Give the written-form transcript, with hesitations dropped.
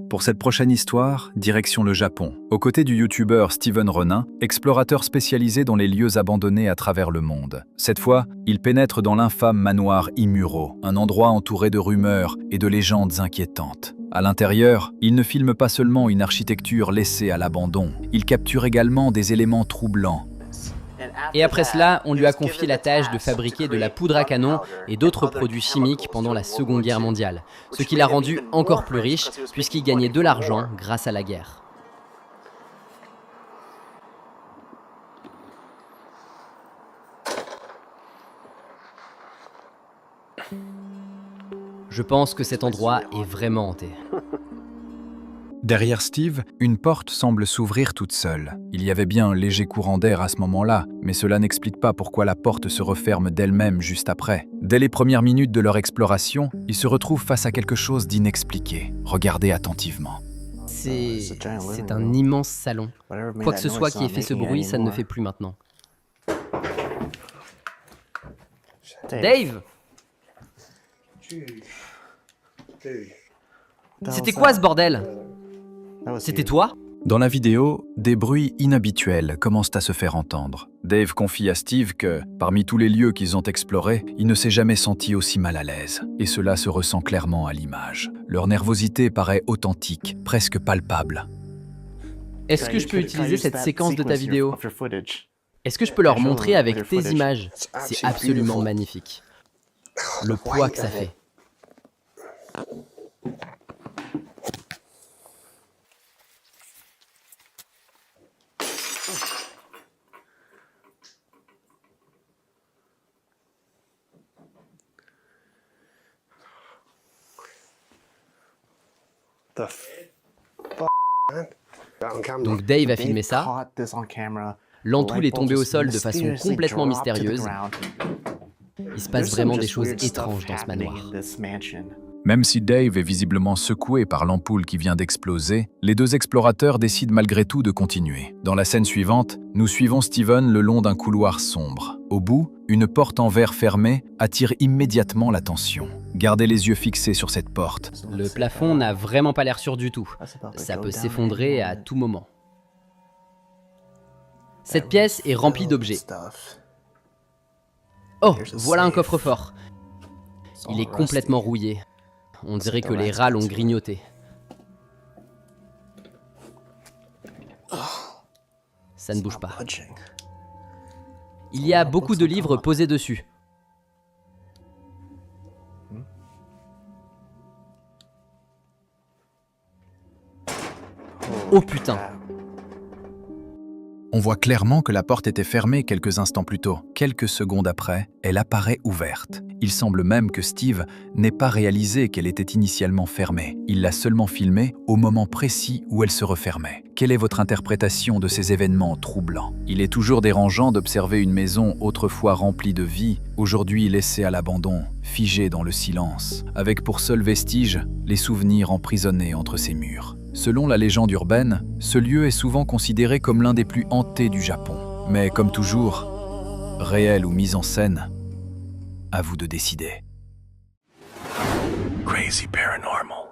Pour cette prochaine histoire, direction le Japon. Aux côtés du youtubeur Steven Renin, explorateur spécialisé dans les lieux abandonnés à travers le monde. Cette fois, il pénètre dans l'infâme manoir Imuro, un endroit entouré de rumeurs et de légendes inquiétantes. À l'intérieur, il ne filme pas seulement une architecture laissée à l'abandon, il capture également des éléments troublants. Et après cela, on lui a confié la tâche de fabriquer de la poudre à canon et d'autres produits chimiques pendant la Seconde Guerre mondiale, ce qui l'a rendu encore plus riche puisqu'il gagnait de l'argent grâce à la guerre. Je pense que cet endroit est vraiment hanté. Derrière Steve, une porte semble s'ouvrir toute seule. Il y avait bien un léger courant d'air à ce moment-là, mais cela n'explique pas pourquoi la porte se referme d'elle-même juste après. Dès les premières minutes de leur exploration, ils se retrouvent face à quelque chose d'inexpliqué. Regardez attentivement. C'est un immense salon. Quoi que ce soit qui ait fait ce bruit, ça ne le fait plus maintenant. Dave! C'était quoi ce bordel? C'était toi? Dans la vidéo, des bruits inhabituels commencent à se faire entendre. Dave confie à Steve que, parmi tous les lieux qu'ils ont explorés, il ne s'est jamais senti aussi mal à l'aise. Et cela se ressent clairement à l'image. Leur nervosité paraît authentique, presque palpable. Est-ce que je peux utiliser cette séquence de ta vidéo? Est-ce que je peux leur montrer avec tes images? C'est absolument magnifique. Le poids que ça fait. Donc Dave a filmé ça. L'ampoule est tombée au sol de façon complètement mystérieuse. Il se passe vraiment des choses étranges dans ce manoir. Même si Dave est visiblement secoué par l'ampoule qui vient d'exploser, les deux explorateurs décident malgré tout de continuer. Dans la scène suivante, nous suivons Steven le long d'un couloir sombre. Au bout, une porte en verre fermée attire immédiatement l'attention. Gardez les yeux fixés sur cette porte. Le plafond n'a vraiment pas l'air sûr du tout. Ça peut s'effondrer à tout moment. Cette pièce est remplie d'objets. Oh, voilà un coffre-fort. Il est complètement rouillé. On dirait que les rats l'ont grignoté. Ça ne bouge pas. Il y a beaucoup de livres posés dessus. Oh putain! On voit clairement que la porte était fermée quelques instants plus tôt. Quelques secondes après, elle apparaît ouverte. Il semble même que Steve n'ait pas réalisé qu'elle était initialement fermée. Il l'a seulement filmée au moment précis où elle se refermait. Quelle est votre interprétation de ces événements troublants? Il est toujours dérangeant d'observer une maison autrefois remplie de vie, aujourd'hui laissée à l'abandon, figée dans le silence, avec pour seul vestige les souvenirs emprisonnés entre ses murs. Selon la légende urbaine, ce lieu est souvent considéré comme l'un des plus hantés du Japon. Mais comme toujours, réel ou mise en scène, à vous de décider. Crazy Paranormal.